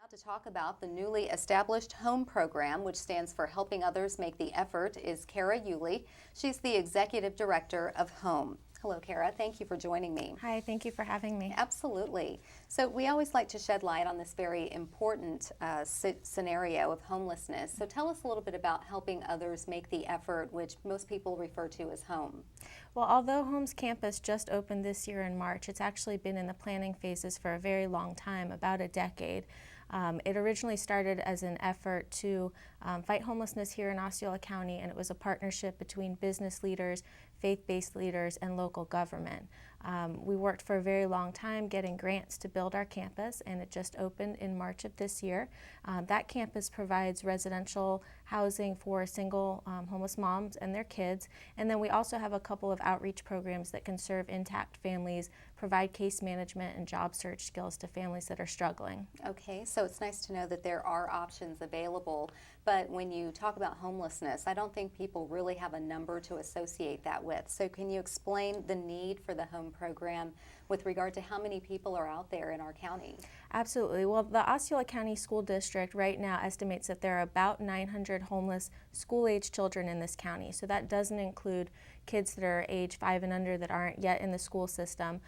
About to talk about the newly established HOME program, which stands for Helping Others Make the Effort, is Kara Yulee. She's the Executive Director of HOME. Hello, Kara. Thank you for joining me. Hi, thank you for having me. Absolutely. So we always like to shed light on this very important scenario of homelessness. So tell us a little bit about helping others make the effort, which most people refer to as HOME. Well, although HOME's campus just opened this year in March, it's actually been in the planning phases for a very long time, about a decade. It originally started as an effort to fight homelessness here in Osceola County, and it was a partnership between business leaders, faith-based leaders, and local government. We worked for a very long time getting grants to build our campus, and it just opened in March of this year. That campus provides residential housing for single homeless moms and their kids, and then we also have a couple of outreach programs that can serve intact families, provide case management and job search skills to families that are struggling. Okay, so it's nice to know that there are options available, but when you talk about homelessness, I don't think people really have a number to associate that with. So can you explain the need for the HOME program with regard to how many people are out there in our county? Absolutely. Well, the Osceola County School District right now estimates that there are about 900 homeless school-age children in this county. So that doesn't include kids that are age 5 and under that aren't yet in the school system.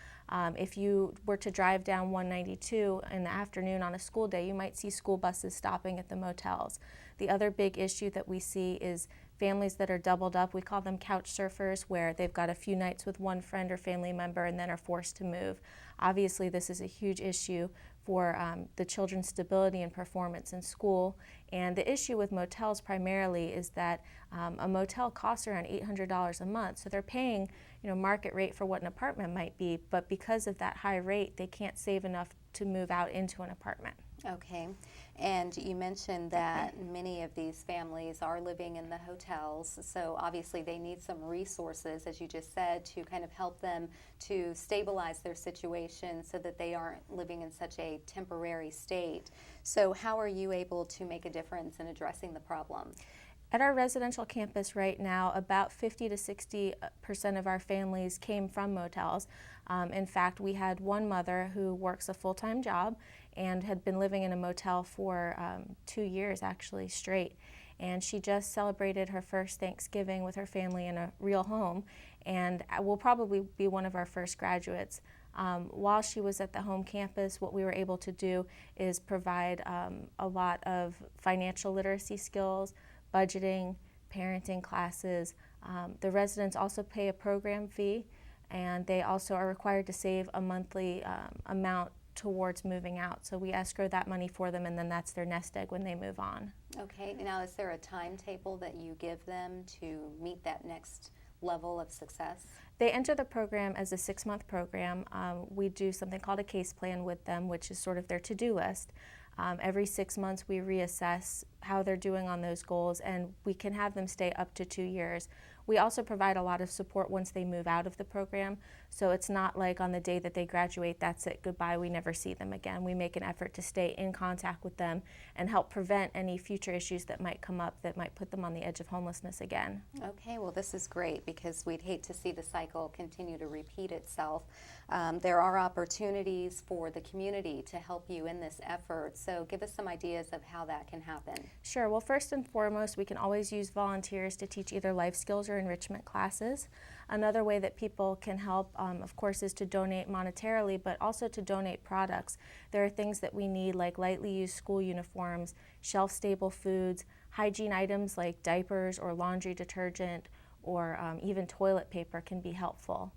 If you were to drive down 192 in the afternoon on a school day, you might see school buses stopping at the motels. The other big issue that we see is families that are doubled up. We call them couch surfers, where they've got a few nights with one friend or family member and then are forced to move. Obviously, this is a huge issue for the children's stability and performance in school. And the issue with motels primarily is that a motel costs around $800 a month. So they're paying, market rate for what an apartment might be, but because of that high rate, they can't save enough to move out into an apartment. Okay, and you mentioned that many of these families are living in the hotels, so obviously they need some resources, as you just said, to kind of help them to stabilize their situation so that they aren't living in such a temporary state. So how are you able to make a difference in addressing the problem? At our residential campus right now, about 50 to 60% of our families came from motels. In fact, we had one mother who works a full-time job and had been living in a motel for 2 years actually straight. And she just celebrated her first Thanksgiving with her family in a real home, and will probably be one of our first graduates. While she was at the HOME campus, what we were able to do is provide a lot of financial literacy skills, budgeting, parenting classes. The residents also pay a program fee, and they also are required to save a monthly amount towards moving out. So we escrow that money for them, and then that's their nest egg when they move on. Okay, now is there a timetable that you give them to meet that next level of success? They enter the program as a 6-month program. We do something called a case plan with them, which is sort of their to-do list. Every 6 months we reassess how they're doing on those goals, and we can have them stay up to 2 years. We also provide a lot of support once they move out of the program, so it's not like on the day that they graduate, that's it, goodbye, we never see them again. We make an effort to stay in contact with them and help prevent any future issues that might come up that might put them on the edge of homelessness again. Okay, well this is great because we'd hate to see the cycle continue to repeat itself. There are opportunities for the community to help you in this effort, so give us some ideas of how that can happen. Sure. Well, first and foremost, we can always use volunteers to teach either life skills or enrichment classes. Another way that people can help, of course, is to donate monetarily, but also to donate products. There are things that we need, like lightly used school uniforms, shelf-stable foods, hygiene items like diapers or laundry detergent, or even toilet paper can be helpful.